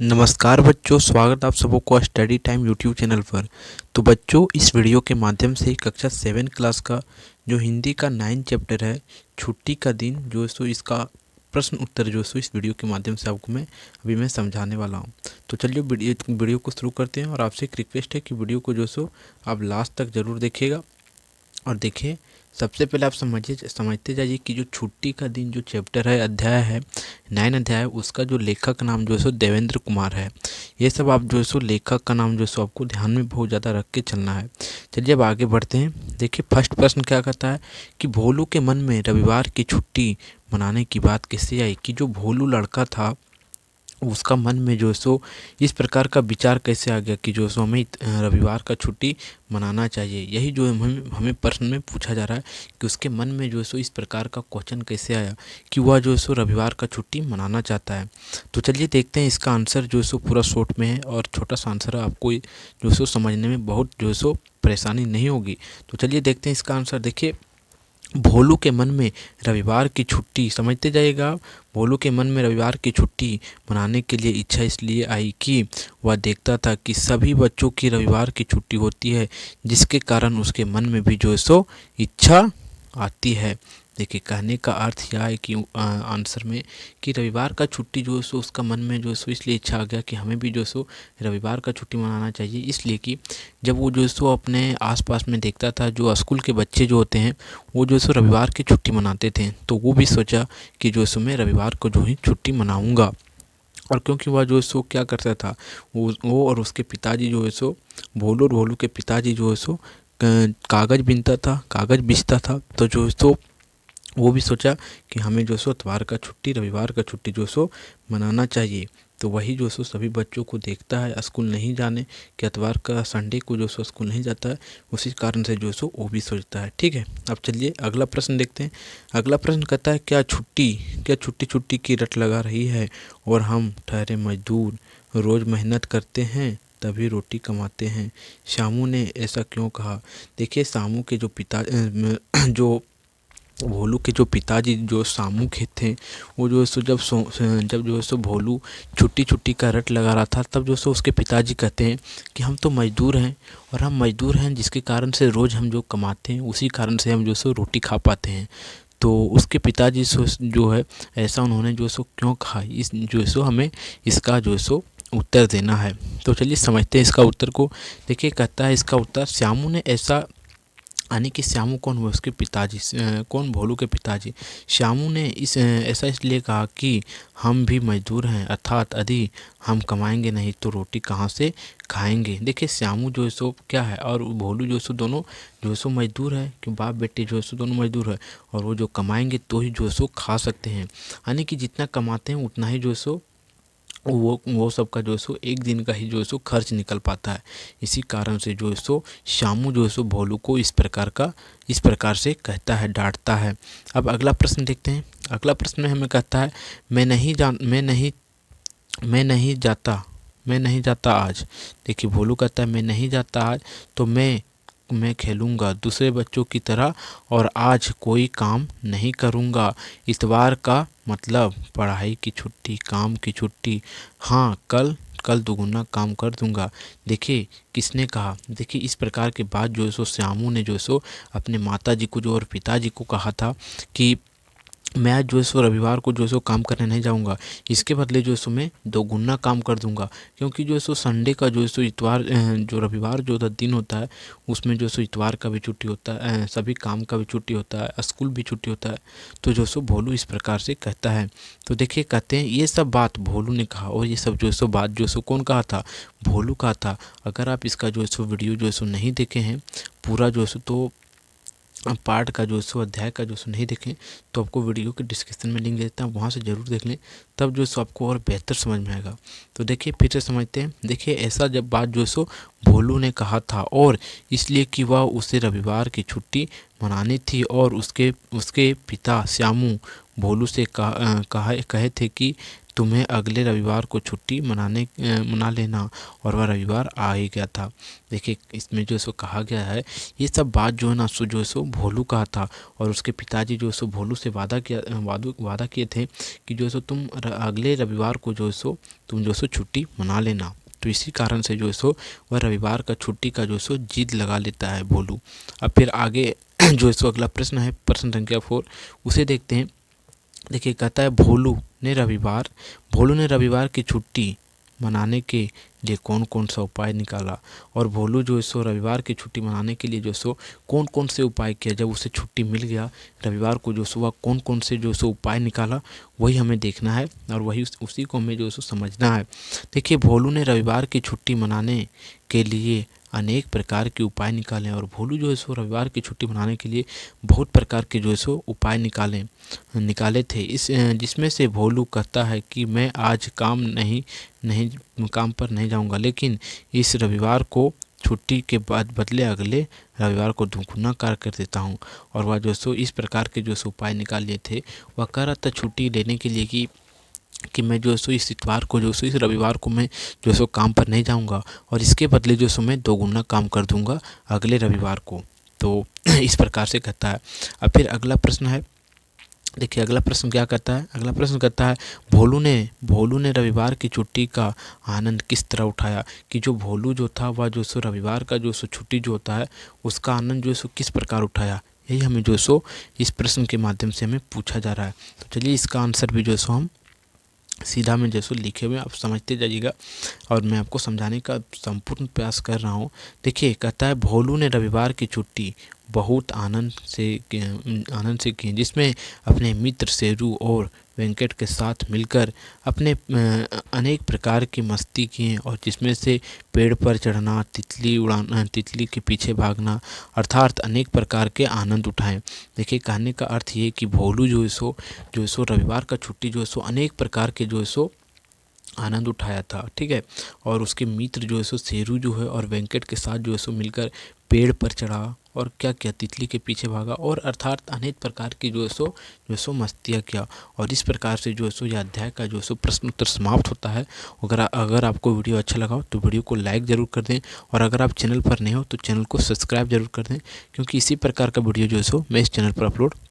नमस्कार बच्चों, स्वागत आप सबको स्टडी टाइम यूट्यूब चैनल पर। तो बच्चों, इस वीडियो के माध्यम से कक्षा 7 क्लास का जो हिंदी का 9 चैप्टर है छुट्टी का दिन जो सो इसका प्रश्न उत्तर जो सो इस वीडियो के माध्यम से आपको मैं समझाने वाला हूं। तो चलिए वीडियो को शुरू करते हैं और आपसे एक रिक्वेस्ट है कि वीडियो को जो सो आप लास्ट तक ज़रूर देखिएगा। और देखिए, सबसे पहले आप समझते जाइए कि जो छुट्टी का दिन जो चैप्टर है, अध्याय है 9 अध्याय है, उसका जो लेखक नाम जो है सो देवेंद्र कुमार है। ये सब आप जो है सो लेखक का नाम जो है सो आपको ध्यान में बहुत ज़्यादा रख के चलना है। चलिए अब आगे बढ़ते हैं। देखिए, फर्स्ट प्रश्न क्या कहता है कि भोलू के मन में रविवार की छुट्टी मनाने की बात कैसे आई। कि जो भोलू लड़का था उसका मन में जो है सो इस प्रकार का विचार कैसे आ गया कि जो सो हमें रविवार का छुट्टी मनाना चाहिए। यही जो हमें प्रश्न में पूछा जा रहा है कि उसके मन में जो है सो इस प्रकार का क्वेश्चन कैसे आया कि वह जो है सो रविवार का छुट्टी मनाना चाहता है। तो चलिए देखते हैं, इसका आंसर जो है सो पूरा शॉर्ट में है और छोटा सा आंसर है, आपको जो है सो समझने में बहुत जो है सो परेशानी नहीं होगी। तो चलिए देखते हैं इसका आंसर। देखिए, भोलू के मन में रविवार की छुट्टी, समझते जाइएगा आप, भोलू के मन में रविवार की छुट्टी मनाने के लिए इच्छा इसलिए आई कि वह देखता था कि सभी बच्चों की रविवार की छुट्टी होती है, जिसके कारण उसके मन में भी जो है सो इच्छा आती है। देखिए, कहने का अर्थ यह है कि आंसर में कि रविवार का छुट्टी जो है सो उसका मन में जो है सो इसलिए इच्छा आ गया कि हमें भी जो है सो रविवार का छुट्टी मनाना चाहिए। इसलिए कि जब वो जो है सो अपने आसपास में देखता था, जो स्कूल के बच्चे जो होते हैं वो जो है सो रविवार की छुट्टी मनाते थे, तो वो भी सोचा कि जो है सो मैं रविवार को जो है छुट्टी मनाऊंगा। और क्योंकि वह जो है सो क्या करता था, वो और उसके पिताजी जो है सो भोलू और भोलू के पिताजी जो है सो कागज़ बीनता था, कागज़ बेचता था। तो जो है सो वो भी सोचा कि हमें जो सो इतवार का छुट्टी, रविवार का छुट्टी जो सो मनाना चाहिए। तो वही जो सो सभी बच्चों को देखता है, स्कूल नहीं जाने कि इतवार का संडे को जो सो स्कूल नहीं जाता है, उसी कारण से जो सो वो भी सोचता है। ठीक है, अब चलिए अगला प्रश्न देखते हैं। अगला प्रश्न कहता है, क्या छुट्टी छुट्टी की रट लगा रही है और हम ठहरे मजदूर रोज़ मेहनत करते हैं तभी रोटी कमाते हैं। शामू ने ऐसा क्यों कहा। देखिए, शामू के जो पिता जो भोलू के जो पिताजी जो शामू के थे, वो जो है सो जब जो है सो भोलू छुट्टी छुट्टी का रट लगा रहा था, तब जो सो उसके पिताजी कहते हैं कि हम तो मजदूर हैं, और हम मजदूर हैं जिसके कारण से रोज़ हम जो कमाते हैं उसी कारण से हम जो सो रोटी खा पाते हैं। तो उसके पिताजी जो है ऐसा उन्होंने जो सो क्यों कहा, इस जो है सो हमें इसका जो है सो उत्तर देना है। तो चलिए समझते हैं इसका उत्तर को। देखिए, कहता है इसका उत्तर, श्यामू ने ऐसा, यानी कि श्यामू कौन हुए, उसके पिताजी, कौन, भोलू के पिताजी। श्यामू ने ऐसा इसलिए कहा कि हम भी मजदूर हैं, अर्थात यदि हम कमाएंगे नहीं तो रोटी कहाँ से खाएंगे। देखिए, श्यामू जो है सो क्या है और भोलू जो है सो दोनों जो है सो मजदूर है, कि बाप बेटे जो है सो दोनों मजदूर है, और वो जो कमाएंगे तो ही जो है सो खा सकते हैं। यानी कि जितना कमाते हैं उतना ही जो है सो वो सब का जो है सो एक दिन का ही जो है सो खर्च निकल पाता है। इसी कारण से जो है सो शामू जो है सो भोलू को इस प्रकार से कहता है, डांटता है। अब अगला प्रश्न देखते हैं। अगला प्रश्न में हमें कहता है, मैं नहीं जाता आज। देखिए, भोलू कहता है मैं नहीं जाता आज, तो मैं खेलूंगा दूसरे बच्चों की तरह और आज कोई काम नहीं करूंगा। इतवार का मतलब पढ़ाई की छुट्टी, काम की छुट्टी। हाँ, कल दुगुना काम कर दूंगा। देखिए, किसने कहा। देखिए, इस प्रकार के बात जो है सो श्यामू ने जो है सो अपने माता जी को जो और पिताजी को कहा था कि मैं आज जो है सो रविवार को जो है सो काम करने नहीं जाऊंगा, इसके बदले जो है सो मैं दोगुना काम कर दूंगा। क्योंकि जो है सो संडे का जो है सो इतवार, जो रविवार जो दिन होता है उसमें जो है सो इतवार का भी छुट्टी होता है, सभी काम का भी छुट्टी होता है, स्कूल भी छुट्टी होता है। तो जो है सो भोलू इस प्रकार से कहता है। तो देखिए, कहते हैं ये सब बात भोलू ने कहा, और ये सब जो है सो बात जो है सो कौन कहा था, भोलू कहा था। अगर आप इसका जो है सो वीडियो जो है सो नहीं देखे हैं पूरा जो है सो, तो पार्ट का जो सो अध्याय का जो सो नहीं देखें तो आपको वीडियो के डिस्क्रिप्शन में लिंक दे देता हूँ, वहाँ से ज़रूर देख लें, तब जो सो आपको और बेहतर समझ में आएगा। तो देखिए, फिर से समझते हैं। देखिए, ऐसा जब बात जो सो भोलू ने कहा था, और इसलिए कि वह उसे रविवार की छुट्टी मनानी थी, और उसके पिता श्यामू भोलू से कहे थे कि तुम्हें अगले रविवार को छुट्टी मना लेना, और वह रविवार आ ही गया था। देखिए इसमें जो है सो कहा गया है, ये सब बात जो है ना सो जो है सो भोलू कहा था, और उसके पिताजी जो है सो भोलू से वादा किए थे कि जो है सो तुम अगले रविवार को जो है सो तुम जो है सो छुट्टी मना लेना। तो इसी कारण से जो है सो वह रविवार का छुट्टी का जो है सो जिद लगा लेता है भोलू। अब फिर आगे जो है सो अगला प्रश्न है, प्रश्न संख्या 4, उसे देखते हैं। देखिए कहता है भोलू ने रविवार की छुट्टी मनाने के लिए कौन कौन सा उपाय निकाला, और भोलू जो है सो रविवार की छुट्टी मनाने के लिए जो सो कौन कौन से उपाय किया। जब उसे छुट्टी मिल गया रविवार को जो सो वह कौन कौन से जो सो उपाय निकाला, वही हमें देखना है और वही उसी को हमें जो सो समझना है। देखिए भोलू ने रविवार की छुट्टी मनाने के लिए अनेक प्रकार के उपाय निकाले, और भोलू जो है सो रविवार की छुट्टी मनाने के लिए बहुत प्रकार के जो है सो उपाय निकाले थे। जिसमें से भोलू कहता है कि मैं आज काम पर नहीं जाऊंगा, लेकिन इस रविवार को छुट्टी के बाद बदले अगले रविवार को दुगुना कार्य कर देता हूँ। और वह जो सो इस प्रकार के जो सो उपाय निकाल लिए थे। वह कह रहा था छुट्टी लेने के लिए कि मैं जो सो इस इतवार को जो सो इस रविवार को मैं जो सो काम पर नहीं जाऊंगा, और इसके बदले जो सो मैं दोगुना काम कर दूंगा अगले रविवार को। तो इस प्रकार से कहता है। अब फिर अगला प्रश्न है, देखिए अगला प्रश्न क्या कहता है। अगला प्रश्न कहता है भोलू ने रविवार की छुट्टी का आनंद किस तरह उठाया, कि जो भोलू जो था वह जो सो रविवार का जो सो छुट्टी जो होता है उसका आनंद जो सो किस प्रकार उठाया, यही हमें जो सो इस प्रश्न के माध्यम से हमें पूछा जा रहा है। तो चलिए इसका आंसर भी जो सो हम सीधा में जैसे लिखे हुए आप समझते जाइएगा, और मैं आपको समझाने का संपूर्ण प्रयास कर रहा हूँ। देखिए कहता है भोलू ने रविवार की छुट्टी बहुत आनंद से की, जिसमें अपने मित्र शेरू और वेंकट के साथ मिलकर अपने अनेक प्रकार की मस्ती किए, और जिसमें से पेड़ पर चढ़ना, तितली के पीछे भागना, अर्थात अनेक प्रकार के आनंद उठाएं। देखिए कहने का अर्थ ये कि भोलू जो है सो रविवार का छुट्टी जो है सो अनेक प्रकार के जो है सो आनंद उठाया था, ठीक है। और उसके मित्र जो है सो शेरू जो है और वेंकट के साथ जो है सो मिलकर पेड़ पर चढ़ा, और क्या किया, तितली के पीछे भागा, और अर्थात अनेक प्रकार की जो है सो मस्तियाँ किया। और इस प्रकार से जो है सो यह अध्याय का जो है सो प्रश्न उत्तर समाप्त होता है। अगर आपको वीडियो अच्छा लगा हो तो वीडियो को लाइक ज़रूर कर दें, और अगर आप चैनल पर नए हो तो चैनल को सब्सक्राइब जरूर कर दें, क्योंकि इसी प्रकार का वीडियो जो है सो मैं इस चैनल पर अपलोड